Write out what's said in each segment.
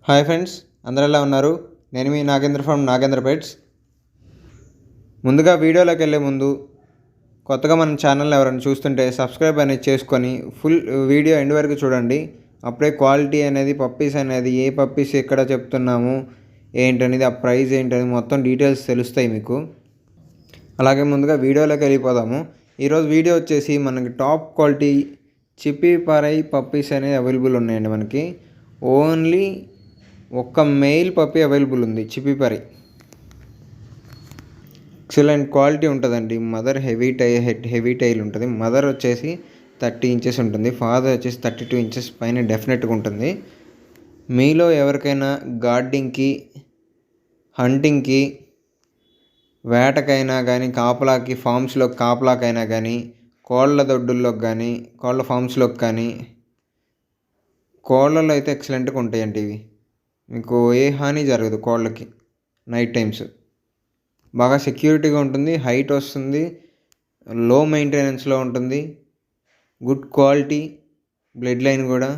Hi friends, అందరు ఎలా ఉన్నారు? నేను మీ నాగేంద్ర ఫ్రమ్ నాగేంద్ర పెట్స్. ముందుగా వీడియోలోకి వెళ్ళే ముందు కొత్తగా మన ఛానల్ ఎవరైనా చూస్తుంటే సబ్స్క్రైబ్ అనేది చేసుకొని ఫుల్ వీడియో ఎండ్ వరకు చూడండి. అప్పుడే క్వాలిటీ అనేది పప్పీస్ అనేది ఏ పప్పీస్ ఎక్కడ చెప్తున్నాము ఏంటనేది, ఆ ప్రైస్ ఏంటనేది మొత్తం డీటెయిల్స్ తెలుస్తాయి మీకు. అలాగే ముందుగా వీడియోలోకి వెళ్ళిపోదాము. ఈరోజు వీడియో వచ్చేసి మనకి టాప్ క్వాలిటీ చిప్పీపరై పప్పీస్ అనేది అవైలబుల్ ఉన్నాయండి. మనకి ఓన్లీ ఒక్క మెయిల్ పప్పీ అవైలబుల్ ఉంది. చిప్పీపరై ఎక్సలెంట్ క్వాలిటీ ఉంటుందండి. మదర్ హెవీ టైల్ ఉంటుంది. మదర్ వచ్చేసి 30 ఇంచెస్ ఉంటుంది. ఫాదర్ వచ్చేసి 32 ఇంచెస్ పైన డెఫినెట్గా ఉంటుంది. మీలో ఎవరికైనా గార్డింగ్కి, హంటింగ్కి, వేటకైనా కానీ, కాపలాకి ఫామ్స్లో కాపలాకైనా కానీ, కోళ్ళ దొడ్డుల్లోకి కానీ, కోళ్ళ ఫామ్స్లోకి కానీ, కోళ్ళలో అయితే ఎక్సలెంట్గా ఉంటాయండి. ఇవి మీకు ఏ హాని జరగదు. కోళ్ళకి నైట్ టైమ్స్ బాగా సెక్యూరిటీగా ఉంటుంది. హైట్ వస్తుంది. లో మెయింటెనెన్స్లో ఉంటుంది. గుడ్ క్వాలిటీ బ్లడ్ లైన్ కూడా.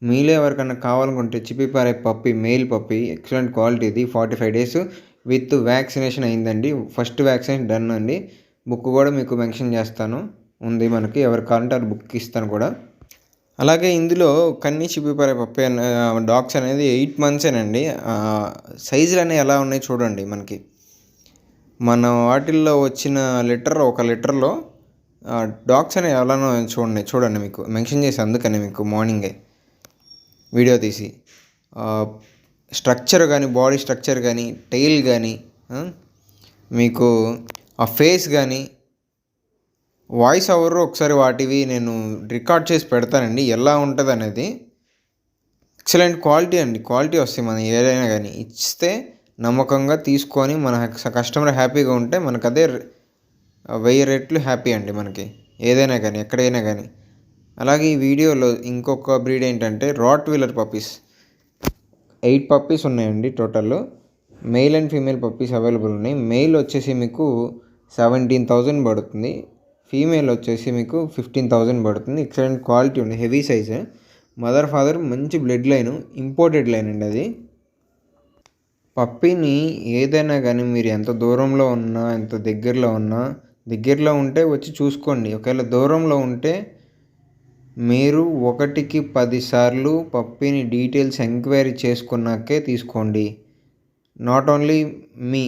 మీలో ఎవరికన్నా కావాలనుకుంటే Chippiparai puppy male puppy excellent quality. ఇది 45 డేస్ విత్ వ్యాక్సినేషన్ అయిందండి. ఫస్ట్ వ్యాక్సినేషన్ డన్ అండి. బుక్ కూడా మీకు మెన్షన్ చేస్తాను, ఉంది మనకి. ఎవరు కావాలంటే అది బుక్ ఇస్తాను కూడా. అలాగే ఇందులో కన్నీ చిప్పీపరై పప్పీ డాగ్స్ అనేది 8 మంత్సేనండి. సైజులు అనేవి ఎలా ఉన్నాయి చూడండి. మనకి మన వాటిల్లో వచ్చిన ఒక లీటర్లో డాగ్స్ అనేవి ఎలానో చూడండి. మీకు మెన్షన్ చేసి అందుకని మీకు మార్నింగే వీడియో తీసి స్ట్రక్చర్ కానీ, బాడీ స్ట్రక్చర్ కానీ, టెయిల్ కానీ, మీకు ఆ ఫేస్ కానీ, వాయిస్ ఓవర్ ఒకసారి వాటివి నేను రికార్డ్ చేసి పెడతానండి, ఎలా ఉంటుంది అనేది. ఎక్సలెంట్ క్వాలిటీ అండి. క్వాలిటీ వస్తాయి. మనం ఏదైనా కానీ ఇస్తే నమ్మకంగా తీసుకొని మన కస్టమర్ హ్యాపీగా ఉంటే మనకు అదే 1000 రెట్లు హ్యాపీ అండి. మనకి ఏదైనా కానీ, ఎక్కడైనా కానీ. అలాగే ఈ వీడియోలో ఇంకొక బ్రీడ్ ఏంటంటే రాట్ వీలర్ పప్పీస్. 8 పప్పీస్ ఉన్నాయండి total. Male and female puppies available ఉన్నాయి. మెయిల్ వచ్చేసి మీకు 17,000 పడుతుంది. ఫీమేల్ వచ్చేసి మీకు 15,000 పడుతుంది. ఎక్సలెంట్ క్వాలిటీ ఉంది. Heavy size. మదర్ ఫాదర్ మంచి బ్లడ్ లైన్, ఇంపోర్టెడ్ లైన్ అండి అది. పప్పీని ఏదైనా కానీ మీరు ఎంత దూరంలో ఉన్నా, ఎంత దగ్గరలో ఉంటే వచ్చి చూసుకోండి. ఒకవేళ దూరంలో ఉంటే మీరు 1కి 10 సార్లు పప్పీని డీటెయిల్స్ ఎంక్వైరీ చేసుకున్నాకే తీసుకోండి. నాట్ ఓన్లీ మీ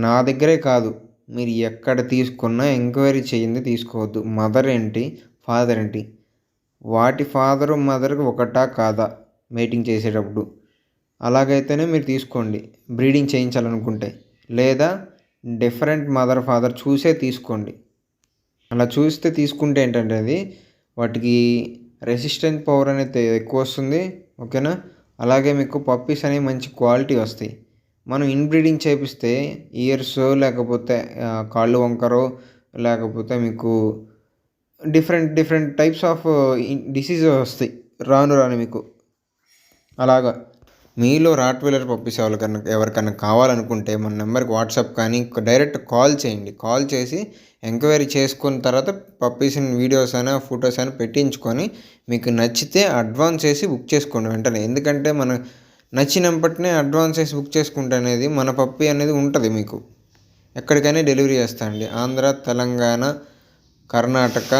నా దగ్గరే కాదు, మీరు ఎక్కడ తీసుకున్నా ఎంక్వైరీ చేయండి, తీసుకోవద్దు. మదర్ ఏంటి, ఫాదర్ ఏంటి, వాటి ఫాదరు మదర్కి ఒకటా కాదా మేటింగ్ చేసేటప్పుడు, అలాగైతేనే మీరు తీసుకోండి బ్రీడింగ్ చేయించాలనుకుంటే. లేదా డిఫరెంట్ మదర్ ఫాదర్ చూసే తీసుకోండి. అలా చూస్తే తీసుకుంటే ఏంటంటే అది వాటికి రెసిస్టెంట్ పవర్ అనేది ఎక్కువ వస్తుంది. ఓకేనా? అలాగే మీకు పప్పీస్ అనేవి మంచి క్వాలిటీ వస్తాయి. మనం ఇన్బ్రీడింగ్ చేపిస్తే ఇయర్స్, లేకపోతే కాళ్ళు వంకరో, లేకపోతే మీకు డిఫరెంట్ టైప్స్ ఆఫ్ డిసీజ్ వస్తాయి రాను మీకు. అలాగా మీలో రాట్ వీలర్ పప్పీస్ ఎవరికన్నా కావాలనుకుంటే మన నెంబర్కి వాట్సాప్ కానీ డైరెక్ట్ కాల్ చేయండి. కాల్ చేసి ఎంక్వైరీ చేసుకున్న తర్వాత పప్పీస్ని వీడియోస్ అయినా ఫొటోస్ అయినా పెట్టించుకొని మీకు నచ్చితే అడ్వాన్స్ వేసి బుక్ చేసుకోండి వెంటనే. ఎందుకంటే మన నచ్చినప్పటినే అడ్వాన్స్ వేసి బుక్ చేసుకుంటే అనేది మన పప్పీ అనేది ఉంటుంది మీకు. ఎక్కడికైనా డెలివరీ చేస్తానండి. ఆంధ్ర, తెలంగాణ, కర్ణాటక,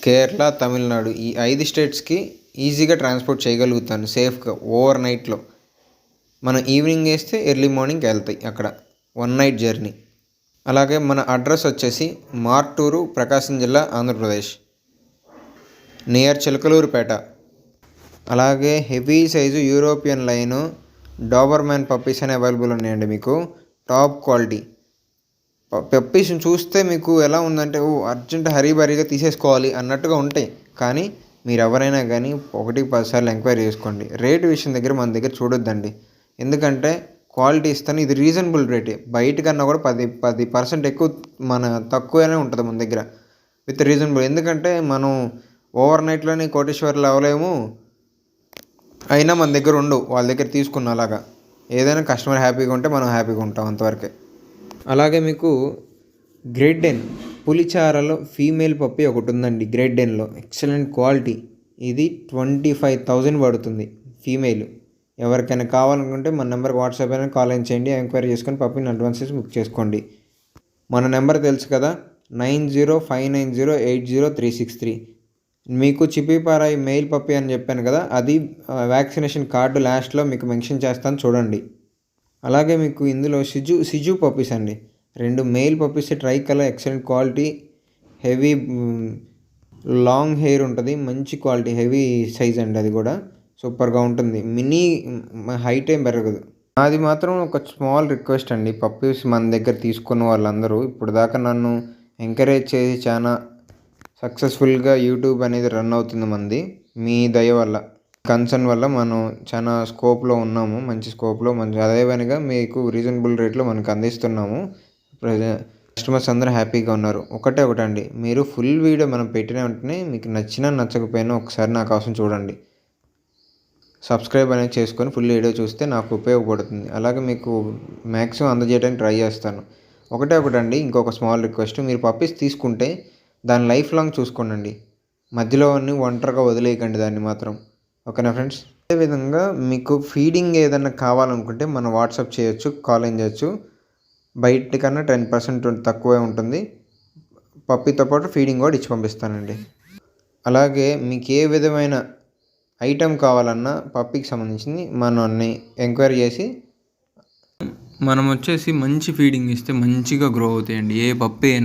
కేరళ, తమిళనాడు ఈ 5 స్టేట్స్కి ఈజీగా ట్రాన్స్పోర్ట్ చేయగలుగుతాను సేఫ్గా. ఓవర్ నైట్లో మనం ఈవినింగ్ వేస్తే ఎర్లీ మార్నింగ్కి వెళ్తాయి అక్కడ. 1 నైట్ జర్నీ. అలాగే మన అడ్రస్ వచ్చేసి మార్టూరు, ప్రకాశం జిల్లా, ఆంధ్రప్రదేశ్, నియర్ చిలకలూరుపేట. అలాగే heavy size European line Doberman puppies అని అవైలబుల్ ఉన్నాయండి మీకు. టాప్ క్వాలిటీ పప్పీస్ని చూస్తే మీకు ఎలా ఉందంటే అర్జెంట్ హరీబరీగా తీసేసుకోవాలి అన్నట్టుగా ఉంటాయి. కానీ మీరు ఎవరైనా కానీ 1కి 10 సార్లు ఎంక్వైరీ చేసుకోండి. రేటు విషయం దగ్గర మన దగ్గర చూడొద్దండి. ఎందుకంటే క్వాలిటీ ఇస్తాను. ఇది రీజనబుల్ రేటే. బయట కన్నా కూడా 10% ఎక్కువ తక్కువనే ఉంటుంది మన దగ్గర విత్ రీజనబుల్. ఎందుకంటే మనం ఓవర్ నైట్లోనే కోటేశ్వర్లు అవ్వలేము. అయినా మన దగ్గర ఉండవు, వాళ్ళ దగ్గర తీసుకున్న. అలాగా ఏదైనా కస్టమర్ హ్యాపీగా ఉంటే మనం హ్యాపీగా ఉంటాం, అంతవరకే. అలాగే మీకు గ్రేట్ డెన్ పులిచారలో ఫీమేల్ పప్పీ ఒకటి ఉందండి. గ్రేట్ డెన్లో ఎక్సలెంట్ క్వాలిటీ. ఇది 25,000 పడుతుంది ఫీమేల్. ఎవరికైనా కావాలనుకుంటే మన నెంబర్కి వాట్సాప్ అయినా కాల్ అయినా చేయండి. ఎంక్వైరీ చేసుకొని పప్పిని అడ్వాన్స్ చేసి బుక్ చేసుకోండి. మన నెంబర్ తెలుసు కదా, 9059080363. మీకు చిప్పీపారాయి మెయిల్ పప్పి అని చెప్పాను కదా, అది వ్యాక్సినేషన్ కార్డు లాస్ట్లో మీకు మెన్షన్ చేస్తాను చూడండి. అలాగే మీకు ఇందులో సిజు పప్పీస్ అండి, 2 mail puppies, try colour, excellent quality, heavy long hair ఉంటుంది, మంచి క్వాలిటీ, హెవీ సైజ్ అండి. అది కూడా సూపర్గా ఉంటుంది. మినీ హైట్ ఏం పెరగదు. అది మాత్రం ఒక స్మాల్ రిక్వెస్ట్ అండి, పప్పీస్ మన దగ్గర తీసుకున్న వాళ్ళందరూ ఇప్పుడు దాకా నన్ను ఎంకరేజ్ చేసి చాలా సక్సెస్ఫుల్గా యూట్యూబ్ అనేది రన్ అవుతుంది మనది. మీ దయ వల్ల, కన్సర్న్ వల్ల మనం చాలా స్కోప్లో ఉన్నాము, మంచి స్కోప్లో అదేవిధంగా మీకు రీజనబుల్ రేట్లో మనకు అందిస్తున్నాము. కస్టమర్స్ అందరూ హ్యాపీగా ఉన్నారు. ఒకటండి, మీరు ఫుల్ వీడియో మనం పెట్టిన వెంటనే మీకు నచ్చినా నచ్చకపోయినా ఒకసారి నా కోసం చూడండి. సబ్స్క్రైబ్ అనేది చేసుకొని ఫుల్ వీడియో చూస్తే నాకు ఉపయోగపడుతుంది. అలాగే మీకు మ్యాక్సిమం అందజేయడానికి ట్రై చేస్తాను. ఒకటండి, ఇంకొక స్మాల్ రిక్వెస్ట్, మీరు పప్పీస్ తీసుకుంటే దాని లైఫ్ లాంగ్ చూసుకోండి. మధ్యలో ఒంటరిగా వదిలేయకండి దాన్ని మాత్రం. ఓకేనా ఫ్రెండ్స్? అదేవిధంగా మీకు ఫీడింగ్ ఏదైనా కావాలనుకుంటే మనం వాట్సాప్ చేయొచ్చు, కాల్ ఇన్ చేయొచ్చు. బయట కన్నా 10% తక్కువే ఉంటుంది. పప్పీతో పాటు ఫీడింగ్ కూడా ఇచ్చి పంపిస్తానండి. అలాగే మీకు ఏ విధమైన ఐటెం కావాలన్నా పప్పీకి సంబంధించింది మనల్ని ఎంక్వైరీ చేసి మనం వచ్చేసి మంచి ఫీడింగ్ ఇస్తే మంచిగా గ్రో అవుతాయండి. ఏ పప్పి అయినా